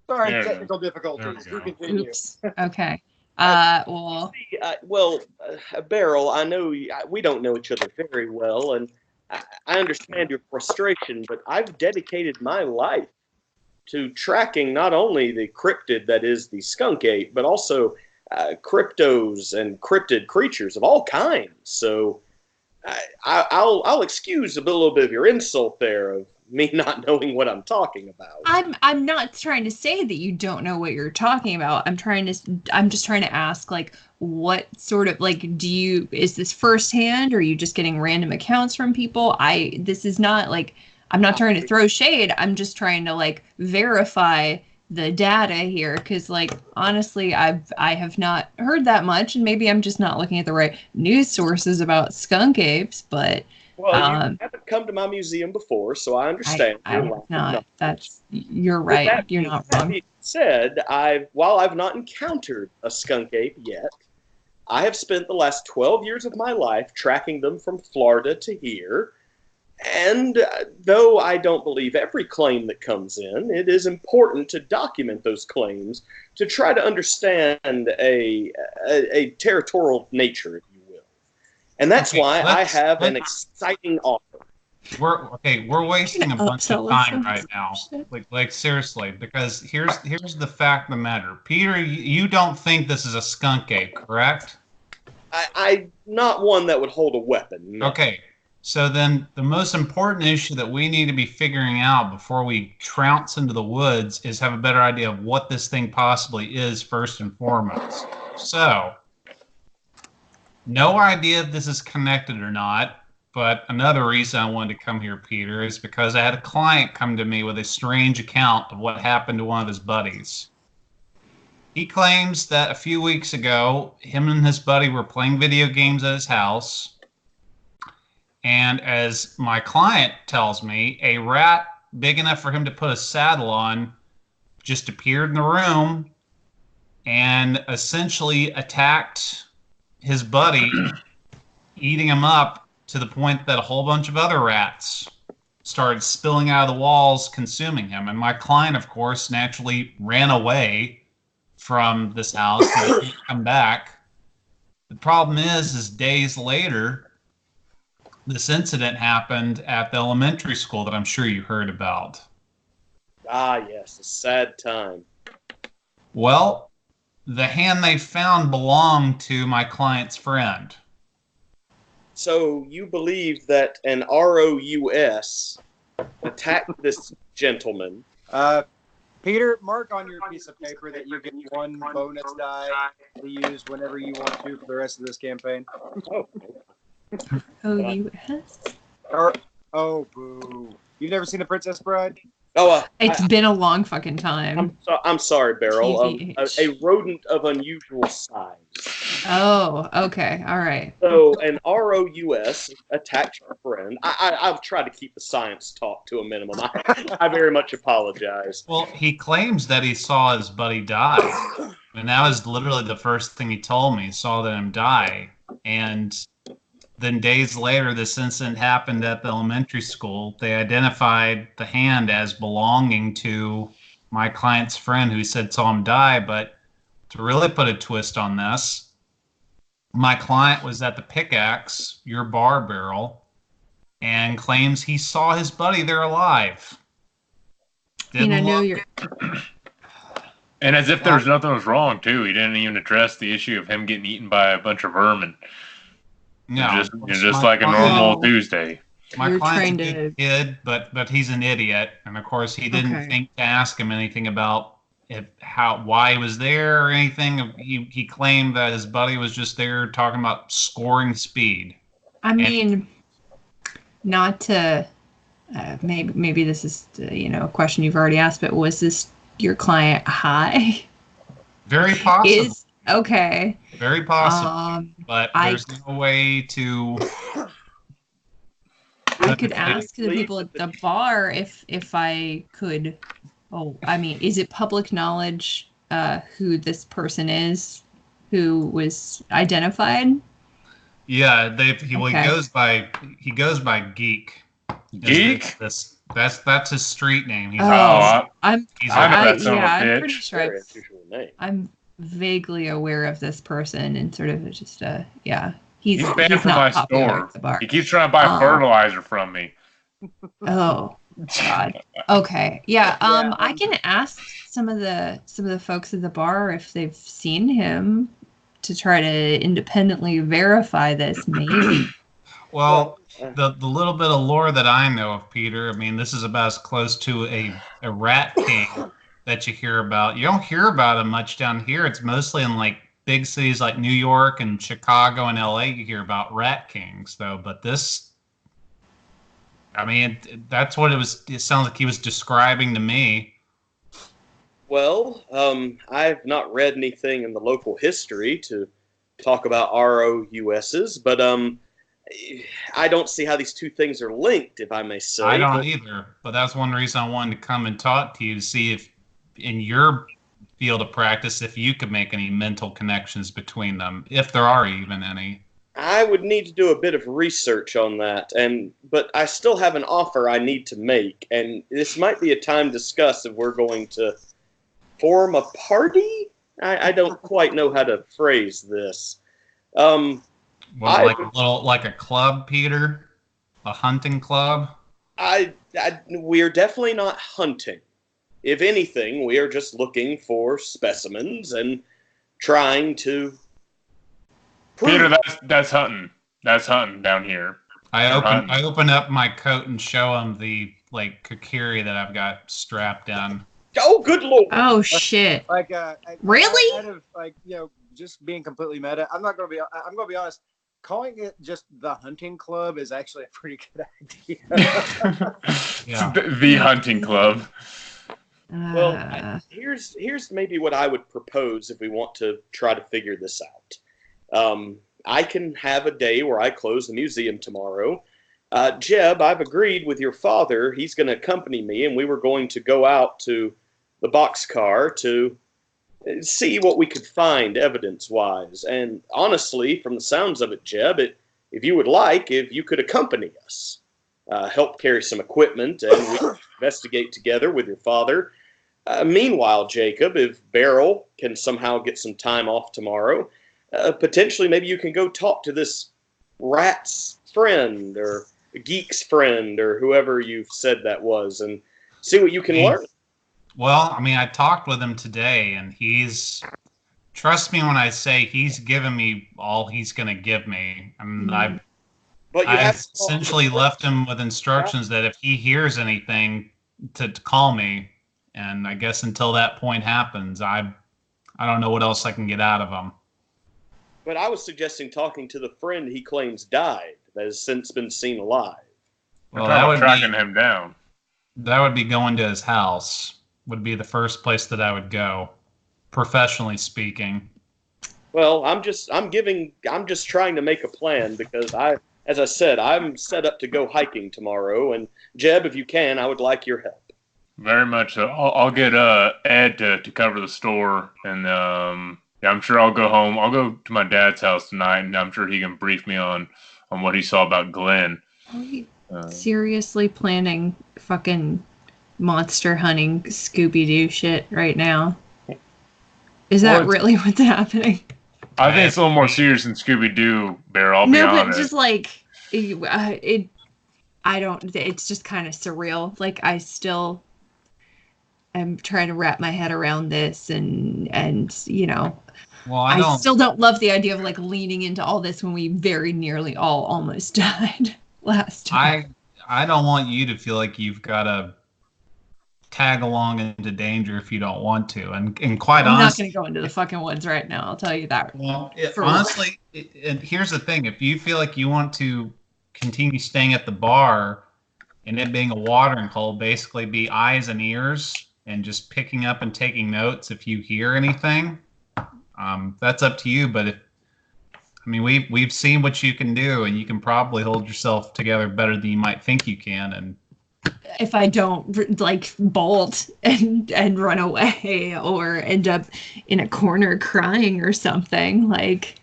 Sorry, There technical difficulties. There we go. Continue. Oops. Okay. Beryl, I know we don't know each other very well, and I understand your frustration, but I've dedicated my life to tracking not only the cryptid that is the skunk ape, but also cryptos and cryptid creatures of all kinds. So I'll excuse a little bit of your insult there of me not knowing what I'm talking about. I'm not trying to say that you don't know what you're talking about. I'm just trying to ask, like, what sort of, like, is this firsthand, or are you just getting random accounts from people? This is not like, I'm not trying to throw shade. I'm just trying to, like, verify the data here, because, like, honestly, I have not heard that much, and maybe I'm just not looking at the right news sources about skunk apes, but well, you haven't come to my museum before, so I understand. I have not. You're right. You're not wrong. That being said, while I've not encountered a skunk ape yet, I have spent the last 12 years of my life tracking them from Florida to here. And though I don't believe every claim that comes in, it is important to document those claims to try to understand a territorial nature, if you will. And that's why I have an exciting offer. We're wasting a bunch of time right now. Like seriously, because here's the fact of the matter. Peter, you don't think this is a skunk ape, correct? I not one that would hold a weapon. No. Okay. So then the most important issue that we need to be figuring out before we trounce into the woods is have a better idea of what this thing possibly is first and foremost. So, no idea if this is connected or not, but another reason I wanted to come here, Peter, is because I had a client come to me with a strange account of what happened to one of his buddies. He claims that a few weeks ago, him and his buddy were playing video games at his house. And as my client tells me, a rat big enough for him to put a saddle on just appeared in the room and essentially attacked his buddy, eating him up to the point that a whole bunch of other rats started spilling out of the walls, consuming him. And my client, of course, naturally ran away from this house and didn't come back. The problem is days later, this incident happened at the elementary school that I'm sure you heard about. Ah, yes, a sad time. Well, the hand they found belonged to my client's friend. So you believe that an ROUS attacked this gentleman? Peter, mark on your piece of paper that you get one bonus die to use whenever you want to for the rest of this campaign. OUS? Oh, boo. You've never seen The Princess Bride? It's been a long fucking time. I'm sorry, Beryl. A rodent of unusual size. Oh, okay. All right. So an ROUS attacked your friend. I've tried to keep the science talk to a minimum. I very much apologize. Well, he claims that he saw his buddy die. And that was literally the first thing he told me. He saw him die. And then days later, this incident happened at the elementary school. They identified the hand as belonging to my client's friend who said saw him die. But to really put a twist on this, my client was at the Pickaxe, your bar, Beryl, and claims he saw his buddy there alive. And as if there's nothing was wrong, too. He didn't even address the issue of him getting eaten by a bunch of vermin. No, just like a normal Tuesday. My client's a good kid, but he's an idiot, and of course he didn't think to ask him anything about why he was there or anything. He claimed that his buddy was just there talking about scoring speed. I mean, not to maybe this is a question you've already asked, but was this your client high? Very possible. Okay. Very possible, but there's no way to. I could ask the people at the bar if I could. Oh, I mean, is it public knowledge who this person is who was identified? Yeah, he goes by Geek. Geek? That's his street name. He's Oh, I I'm he's I know a, that son of a I'm pretty bitch. sure Very unusual name. I'm vaguely aware of this person and sort of just yeah. He's banned from not my popular store. at the bar. He keeps trying to buy Um, fertilizer from me. Oh God. Okay. Yeah. Yeah, I can ask some of the folks at the bar if they've seen him to try to independently verify this. Maybe. well, the little bit of lore that I know of Peter, I mean, this is about as close to a rat king that you hear about. You don't hear about him much down here. It's mostly in like big cities like New York and Chicago and LA. You hear about rat kings, though. But this, I mean, that's what it was. It sounds like he was describing to me. Well, I've not read anything in the local history to talk about ROUSs, but I don't see how these two things are linked, if I may say. I don't either, but that's one reason I wanted to come and talk to you to see if, in your field of practice, if you could make any mental connections between them, if there are even any. I would need to do a bit of research on that, but I still have an offer I need to make, and this might be a time to discuss if we're going to form a party. I don't quite know how to phrase this. Well, like a club, Peter, a hunting club. We're definitely not hunting. If anything, we are just looking for specimens and trying to. Peter, that's hunting. That's hunting down here. I open up my coat and show him the like kakiri that I've got strapped down. Oh, good lord! Oh shit! Like, Really? Out of, like, just being completely meta. I'm gonna be honest. Calling it just the hunting club is actually a pretty good idea. Yeah. The hunting club. Well, here's maybe what I would propose if we want to try to figure this out. I can have a day where I close the museum tomorrow. Jeb, I've agreed with your father. He's going to accompany me, and we were going to go out to the boxcar to see what we could find evidence-wise. And honestly, from the sounds of it, Jeb, if you would like, if you could accompany us, help carry some equipment, and we can investigate together with your father. Meanwhile, Jacob, if Beryl can somehow get some time off tomorrow, potentially maybe you can go talk to this rat's friend or geek's friend or whoever you've said that was and see what you can learn. Well, I mean, I talked with him today, and trust me when I say he's given me all he's going to give me. I mean, I essentially left him with instructions that if he hears anything to call me, and I guess until that point happens, I don't know what else I can get out of him. But I was suggesting talking to the friend he claims died that has since been seen alive. Well, that would tracking him down. That would be going to his house. Would be the first place that I would go, professionally speaking. Well, I'm just trying to make a plan because as I said, I'm set up to go hiking tomorrow. And Jeb, if you can, I would like your help. Very much so. I'll get Ed to cover the store, and I'm sure I'll go home. I'll go to my dad's house tonight, and I'm sure he can brief me on what he saw about Glenn. Are you seriously planning fucking monster hunting Scooby-Doo shit right now? Is that really what's happening? I think it's a little more serious than Scooby-Doo, Beryl. I'll be honest. But just like it's just kind of surreal. Like I still am trying to wrap my head around this and well, I still don't love the idea of like leaning into all this when we very nearly all almost died last time. I don't want you to feel like you've got to tag along into danger if you don't want to. And quite honestly, I'm not going to go into the fucking woods right now. I'll tell you that. Well, honestly, and here's the thing. If you feel like you want to continue staying at the bar and it being a watering hole, basically be eyes and ears and just picking up and taking notes if you hear anything, that's up to you. But we've seen what you can do, and you can probably hold yourself together better than you might think you can. And if I don't like bolt and run away or end up in a corner crying or something, like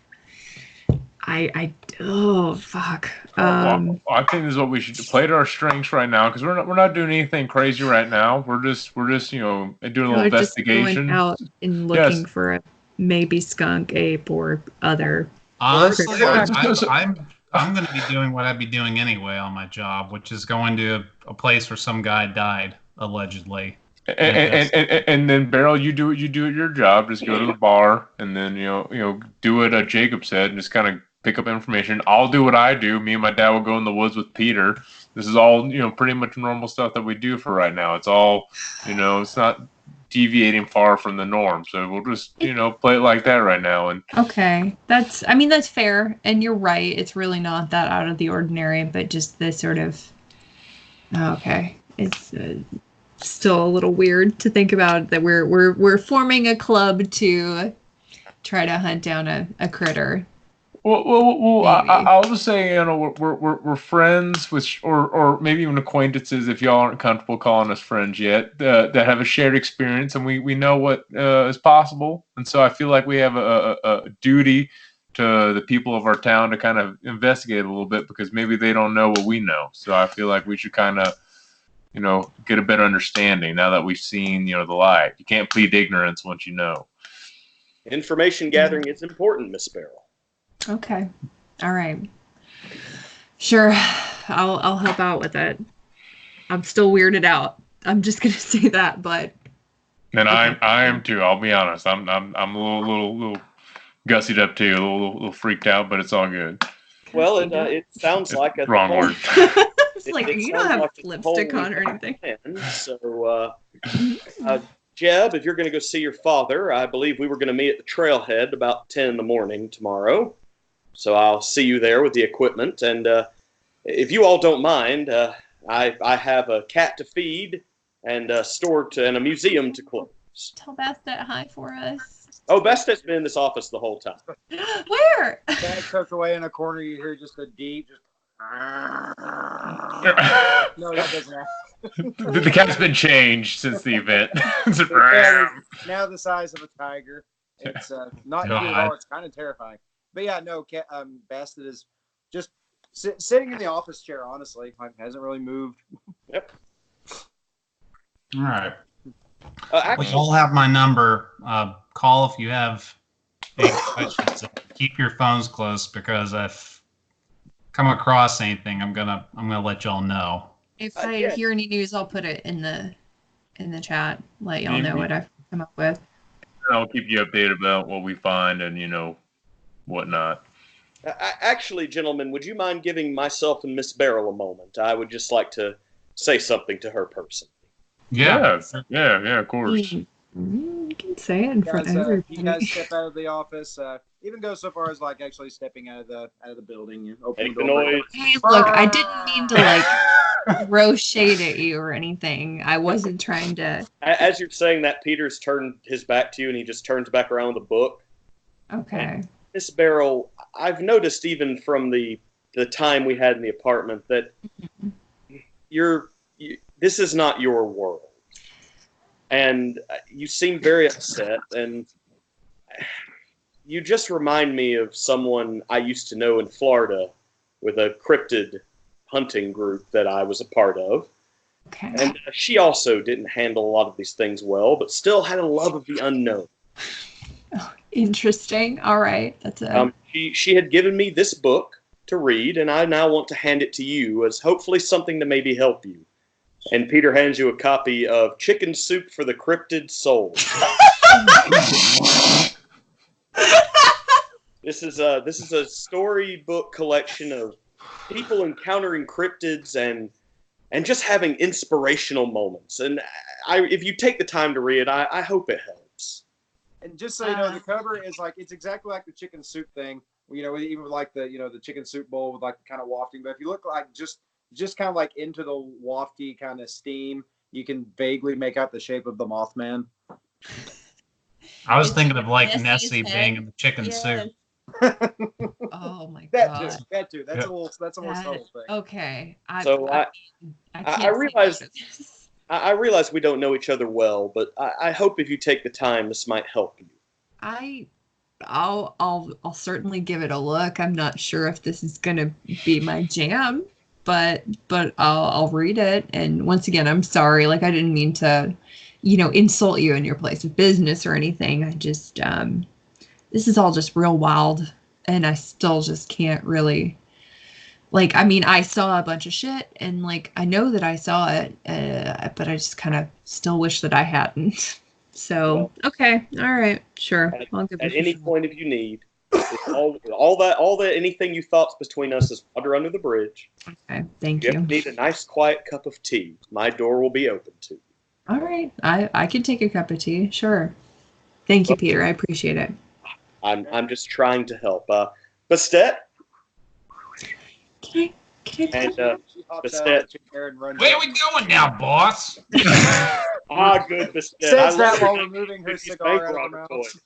Oh fuck. Well, I think this is what we should play to our strengths right now, because we're not doing anything crazy right now. We're just doing a little We're just investigation. going out and Yes. looking for a maybe skunk, ape, or other. Honestly, Well, I'm going to be doing what I'd be doing anyway on my job, which is going to a place where some guy died allegedly. And then Beryl, you do your job. Just go to the bar, and then do what Jacob said, and just kind of pick up information. I'll do what I do. Me and my dad will go in the woods with Peter. This is all pretty much normal stuff that we do for right now. It's all it's not deviating far from the norm. So we'll just play it like that right now. And Okay, that's fair, and you're right. It's really not that out of the ordinary, but just this sort of. Okay, it's. Still a little weird to think about that we're forming a club to try to hunt down a critter. Well, I'll just say we're friends with or maybe even acquaintances if y'all aren't comfortable calling us friends yet that have a shared experience, and we know what is possible, and so I feel like we have a duty to the people of our town to kind of investigate a little bit, because maybe they don't know what we know. So I feel like we should kind of get a better understanding now that we've seen, the light. You can't plead ignorance once you know. Information gathering is important, Miss Beryl. Okay. All right. Sure. I'll help out with it. I'm still weirded out. I'm just gonna say that, but. And okay. I am too. I'll be honest. I'm a little gussied up too, a little freaked out, but it's all good. Well, it sounds like a wrong word. It's like you don't have lipstick on or anything. So, Jeb, if you're going to go see your father, I believe we were going to meet at the trailhead about 10 in the morning tomorrow. So I'll see you there with the equipment. And if you all don't mind, I have a cat to feed and a store and a museum to close. Tell Bastet hi for us. Oh, Bastet's been in this office the whole time. Where? Cat tucked away in a corner. You hear just a deep. No, that doesn't happen. The cat's been changed since the event. Now the size of a tiger. It's not cute at all. It's kind of terrifying. But yeah, no, Bastet is just sitting in the office chair. Honestly, hasn't really moved. Yep. All right. Actually, we all have my number. Call if you have any questions. Keep your phones close, because if come across anything, I'm gonna let y'all know. If I hear any news, I'll put it in the chat. Let y'all know what I've come up with. I'll keep you updated about what we find and whatnot. Actually, gentlemen, would you mind giving myself and Miss Beryl a moment? I would just like to say something to her personally. Yeah, of course. You can say it in front of everybody. You guys step out of the office. Even go so far as actually stepping out of the building. You open the door. Hey, look, I didn't mean to throw shade at you or anything. I wasn't trying to. As you're saying that, Peter's turned his back to you, and he just turns back around with a book. Okay. Miss Beryl, I've noticed even from the time we had in the apartment that this is not your world. And you seem very upset, and you just remind me of someone I used to know in Florida with a cryptid hunting group that I was a part of. Okay. And she also didn't handle a lot of these things well, but still had a love of the unknown. Oh, interesting. All right. That's a... She had given me this book to read, and I now want to hand it to you as hopefully something to maybe help you. And Peter hands you a copy of Chicken Soup for the Cryptid Soul. This is a storybook collection of people encountering cryptids and just having inspirational moments. And if you take the time to read it, I hope it helps. And just so you know, the cover is it's exactly like the chicken soup thing. Even like the chicken soup bowl with the kind of wafting. But if you look just kind of into the wafty kind of steam, you can vaguely make out the shape of the Mothman. I was thinking of Nessie being in the chicken soup. Oh my god! That too. That's a more subtle thing. Okay. I realize we don't know each other well, but I hope if you take the time, this might help you. I'll certainly give it a look. I'm not sure if this is gonna be my jam, but I'll read it. And once again, I'm sorry. Like I didn't mean to, insult you in your place of business or anything. I just this is all just real wild, and I still just can't really. Like, I mean, I saw a bunch of shit, and like I know that I saw it, but I just kind of still wish that I hadn't. So okay, all right, sure. At any point if you need, all that anything you thought's between us is water under the bridge. Okay, thank you. You. If you need a nice quiet cup of tea, my door will be open to you. All right, I can take a cup of tea, sure. Thank you, Peter. I appreciate it. I'm just trying to help. Bastet. Can I And Bastet. Where are we going now, boss? Good Bastet. Says that while removing her cigar out of her mouth.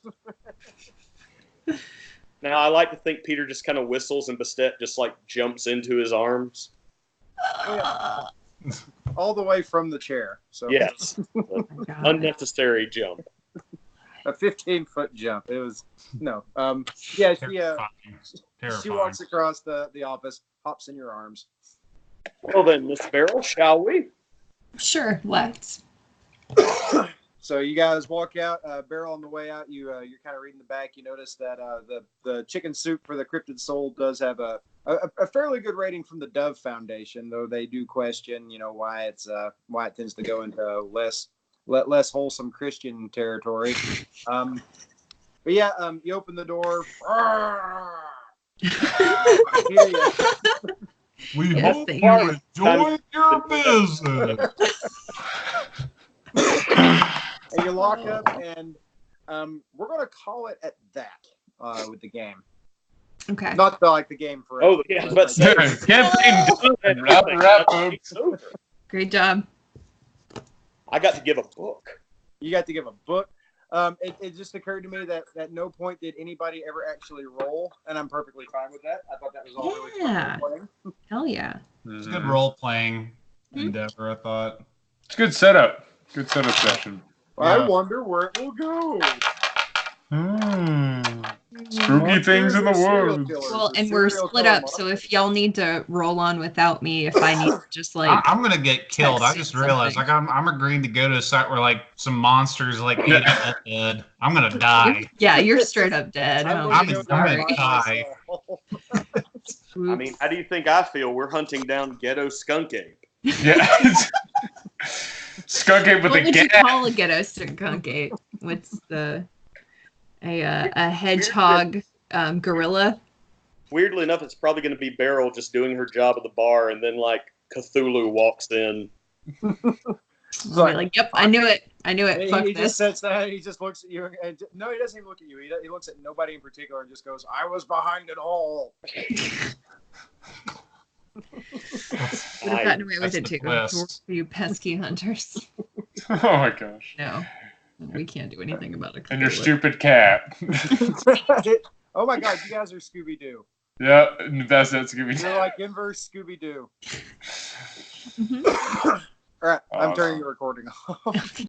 Now, I like to think Peter just kind of whistles and Bastet just like jumps into his arms. All the way from the chair. So yes, unnecessary jump. A 15-foot jump. It was yeah. She walks across the office, hops in your arms. Well then, Miss Beryl, shall we? Sure, let's. So you guys walk out. Beryl, on the way out, you're kind of reading the back. You notice that the chicken soup for the Cryptid Soul does have a fairly good rating from the Dove Foundation, though they do question, why it tends to go into less wholesome Christian territory. But yeah, you open the door. We hope you enjoyed your business. And you lock up, and we're going to call it at that with the game. Okay. Not the game for Oh, yeah, but great job. I got to give a book. You got to give a book. It just occurred to me that at no point did anybody ever actually roll, and I'm perfectly fine with that. I thought that was all really fun playing. Hell yeah. It's a good role-playing endeavor, I thought. It's a good setup. Good setup session. I wonder where it will go. Spooky things in the woods. Well, and we're split up, so if y'all need to roll on without me, if I need to just like... I'm going to get killed. I just realized, like, I'm agreeing to go to a site where, like, some monsters, like, eat us dead. I'm going to die. Yeah, you're straight up dead. I'm going to die. I mean, how do you think I feel? We're hunting down ghetto skunk ape. Yeah. Skunk ape with what a would gas. You call a ghetto skunk ape? What's a hedgehog gorilla? Weirdly enough, it's probably going to be Beryl just doing her job at the bar, and then like Cthulhu walks in. Like, yep, I knew it. Fuck he this. just sits there and he just looks at you. And no, he doesn't even look at you. He looks at nobody in particular and just goes, "I was behind it all." Would have gotten away with it too. You pesky hunters. Oh my gosh. No, we can't do anything about it. And your stupid cat. Oh my God, you guys are Scooby Doo. Yeah, that's Scooby Doo. You're like inverse Scooby Doo. All right, I'm turning the recording off.